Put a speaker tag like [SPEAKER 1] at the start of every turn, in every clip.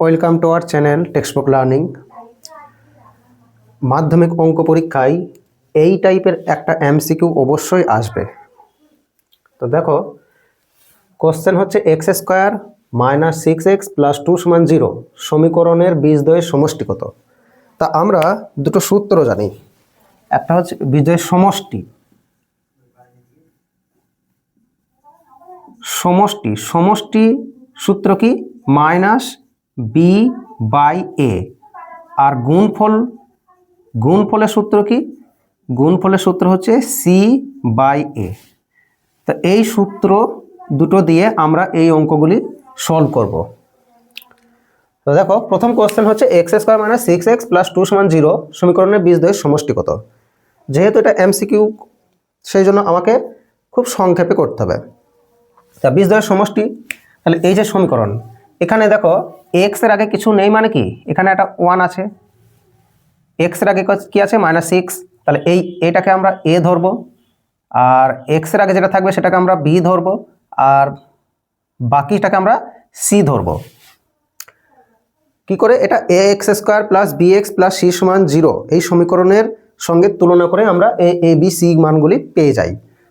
[SPEAKER 1] Welcome to our channel textbook learning. মাধ্যমিক অঙ্ক পরীক্ষায় এই টাইপের একটা এমসিকিউ অবশ্যই আসবে। তো দেখো, কোশ্চেন হচ্ছে x square minus 6x plus 2 সমান 0 সমীকরণের বীজদ্বয়ের সমষ্টি কত। তা আমরা দুটো সূত্র জানি, একটা হচ্ছে বীজদ্বয়ের সমষ্টি, সমষ্টি সূত্র কি মাইনাস বি বাই এ, আর গুণফলের সূত্র কি, গুণফলের সূত্র হচ্ছে সি বাই এ। তো এই সূত্র দুটো দিয়ে আমরা এই অঙ্কগুলি সলভ করব। তো দেখো, প্রথম কোশ্চেন হচ্ছে x square minus 6x plus 2 সমান 0 সমীকরণের বীজদ্বয়ের সমষ্টি কত। যেহেতু এটা এমসিকিউ, সেই জন্য আমাকে খুব সংক্ষেপে করতে হবে। তা বীজদ্বয়ের সমষ্টি, তাহলে এই যে সমীকরণ, এখানে দেখো এক্স এর আগে কিছু নেই, মানে কি এখানে একটা 1 আছে, এক্স এর আগে কি আছে -6, তাহলে এইটাকে আমরা এ ধরবো, আর এক্স এর আগে যেটা থাকবে সেটাকে আমরা বি ধরবো, আর বাকিটাকে আমরা সি ধরবো। কি করে এটা a x square plus b x plus c সমান 0 এই সমীকরণের সঙ্গে তুলনা করে আমরা এ বি সি মানগুলি পেয়ে যাই।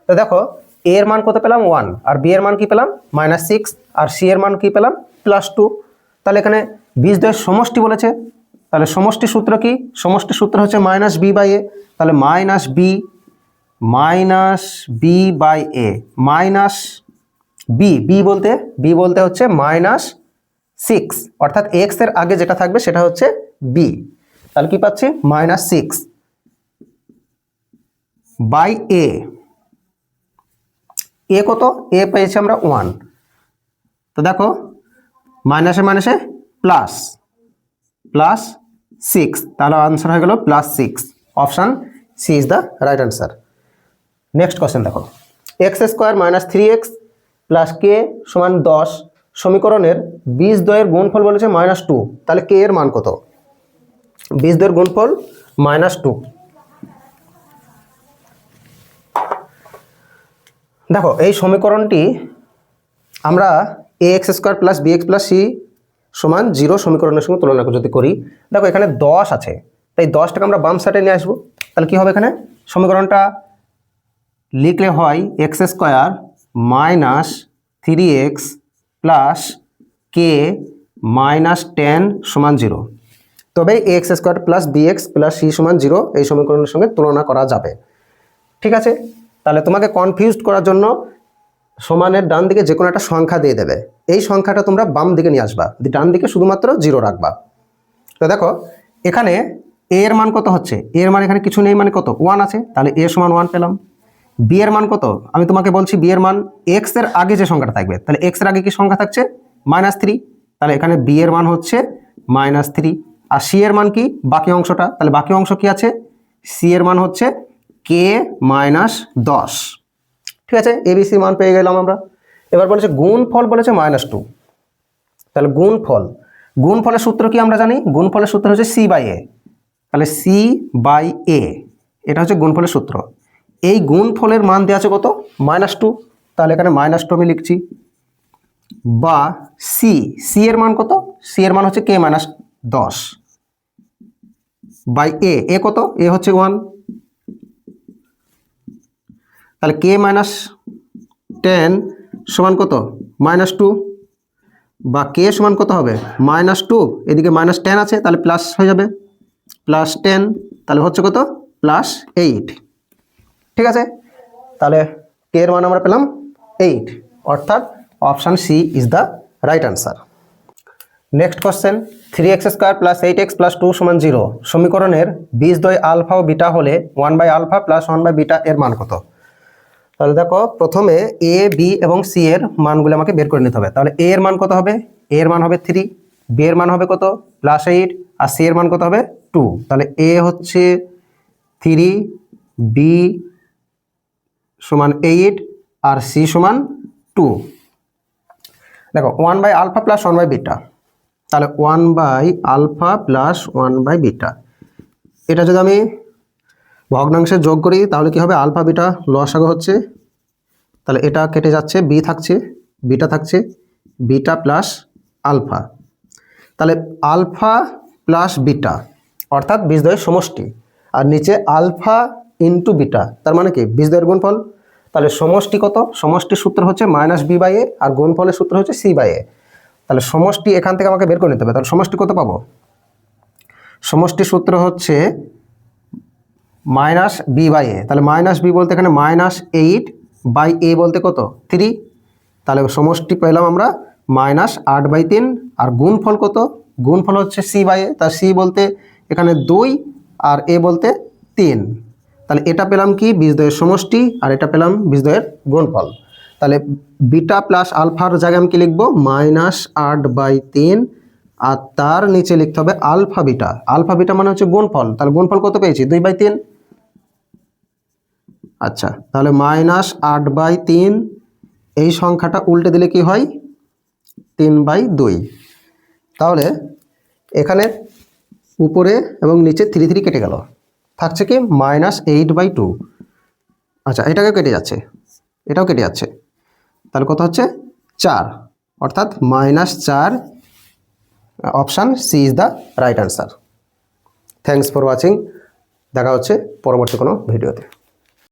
[SPEAKER 1] তো দেখো, এ এর মান কত পেলাম 1, আর বি এর মান কি পেলাম -6, আর সি এর মান কি পেলাম +2। তাহলে এখানে বীজদ্বয়ের সমষ্টি বলেছে, তাহলে সমষ্টি সূত্র কি, সমষ্টি সূত্র হচ্ছে মাইনাস বি বাই এ। তাহলে minus B by A, minus B বলতে হচ্ছে -6, অর্থাৎ এক্স এর আগে যেটা থাকবে সেটা হচ্ছে বি। তাহলে কি পাচ্ছি -6 বাই এ, এ কত, এ পেয়েছি আমরা 1। তো দেখো মাইনাসে প্লাস 6, তাহলে আনসার হয়ে গেল +6। Option C is the right answer. Next question দেখো, x square minus 3x plus k সমান 10 সমীকরণের বীজদ্বয়ের গুণফল বলেছে -2, তাহলে কে এর মান কত। বীজদ্বয়ের গুণফল -2। দেখো এই সমীকরণটি আমরা a x square plus b x plus c সমান 0 সমীকরণের সঙ্গে তুলনা যদি করি, দেখো এখানে 10 আছে, তাই 10টাকে আমরা বাম সাইডে নিয়ে আসবো। তাহলে কি হবে, এখানে সমীকরণটা লিখলে হয় x square minus 3x plus k -10 সমান 0। তবে x square plus b x plus c সমান 0 এই সমীকরণের সঙ্গে তুলনা করা যাবে। ঠিক আছে, তাহলে তোমাকে কনফিউজড করার জন্য সমানের ডান দিকে যে কোনো একটা সংখ্যা দিয়ে দেবে, এই সংখ্যাটা তোমরা বাম দিকে নিয়ে আসবা, ডান দিকে শুধুমাত্র 0 রাখবা। তো দেখো এখানে এ এর মান কত হচ্ছে, এ এর মান এখানে কিছু নেই, মানে কত 1 আছে, তাহলে এ সমান 1 পেলাম। বি এর মান কত, আমি তোমাকে বলছি বি এর মান এক্স এর আগে যে সংখ্যাটা থাকবে, তাহলে এক্স এর আগে কি সংখ্যা থাকছে -3, তাহলে এখানে বি এর মান হচ্ছে -3। আর সি এর মান কি, বাকি অংশটা, তাহলে বাকি অংশ কি আছে, সি এর মান হচ্ছে কে -10। ঠিক আছে, এবিসি মান পেয়ে গেলাম আমরা। এবার বলেছে গুণফল বলেছে -2, তাহলে গুণফলের সূত্র কি আমরা জানি, গুণফলের সূত্র হচ্ছে সি বাই এ। তাহলে সি বাই এ, এটা হচ্ছে গুণফলের সূত্র। এই গুণফলের মান দেওয়া আছে কত -2, তাহলে এখানে -2 আমি লিখছি, বা সি এর মান কত, সি এর মান হচ্ছে কে -10 বাই এ কত, এ হচ্ছে 1, তাহলে কে -10 সমান কত -2, বা কে সমান কত হবে -2, এদিকে -10 আছে, তাহলে প্লাস হয়ে যাবে +10, তাহলে হচ্ছে কত +8। ঠিক আছে, তাহলে কে এর মান আমরা পেলাম 8, অর্থাৎ option C is the right answer. Next question, 3x square plus 8x plus 2 সমান 0 সমীকরণের বীজদ্বয় আলফা ও বিটা হলে 1/α প্লাস 1/β এর মান কত। তাহলে দেখো, প্রথমে এ বি এবং সি এর মানগুলো আমাকে বের করে নিতে হবে। তাহলে এ এর মান কত হবে, এ এর মান হবে 3, বি এর মান হবে কত +8, আর সি এর মান কত হবে 2। তাহলে এ হচ্ছে 3, বি সমান 8, আর সি সমান 2। দেখো 1/α প্লাস 1/β, তাহলে 1/α প্লাস 1/β, এটা যদি আমি ভগ্নাংশে যোগ করি তাহলে কি হবে, আলফা বিটা লসাগু হচ্ছে, তাহলে এটা কেটে যাচ্ছে, বি থাকছে, বিটা থাকছে, বিটা প্লাস আলফা। তাহলে আলফা প্লাস বিটা অর্থাৎ বীজদ্বয়ের সমষ্টি, আর নিচে আলফা ইন্টু বিটা, তার মানে কি বীজদ্বয়ের গুণফল। তাহলে সমষ্টি কত? সমষ্টির সূত্র হচ্ছে মাইনাস বি বাই এ, আর গুণফলের সূত্র হচ্ছে সি বাই এ। তাহলে সমষ্টি এখান থেকে আমাকে বের করে নিতে হবে। তাহলে সমষ্টি কত পাবো? সমষ্টির সূত্র হচ্ছে মাইনাস বি বাই এ। তাহলে মাইনাস বি বলতে এখানে -8 বাই এ বলতে কত? 3। তাহলে সমষ্টি পেলাম আমরা -8/3, আর গুণফল কত? গুণফল হচ্ছে সি বাই এ। তার সি বলতে এখানে 2 আর এ বলতে 3। তাহলে এটা পেলাম কি? বীজদ্বয়ের সমষ্টি, আর এটা পেলাম বীজদ্বয়ের গুণফল। তাহলে বিটা প্লাস আলফার জায়গায় আমি কি লিখবো? -8/3, আর তার নিচে লিখতে হবে আলফা বিটা। আলফা বিটা মানে হচ্ছে গুণফল। তাহলে গুণফল কত পেয়েছি? 2/3। আচ্ছা, তাহলে -8/3, এই সংখ্যাটা উল্টে দিলে কি হয়? 3/2। তাহলে এখানে উপরে এবং নিচে 3 কেটে গেল, থাকছে কি? -8/2। আচ্ছা, এটাকেও কেটে যাচ্ছে, এটাও কেটে যাচ্ছে। তাহলে কত হচ্ছে? 4, অর্থাৎ -4। Option C is the right answer. Thanks for watching. দেখা হচ্ছে পরবর্তী কোনো ভিডিওতে।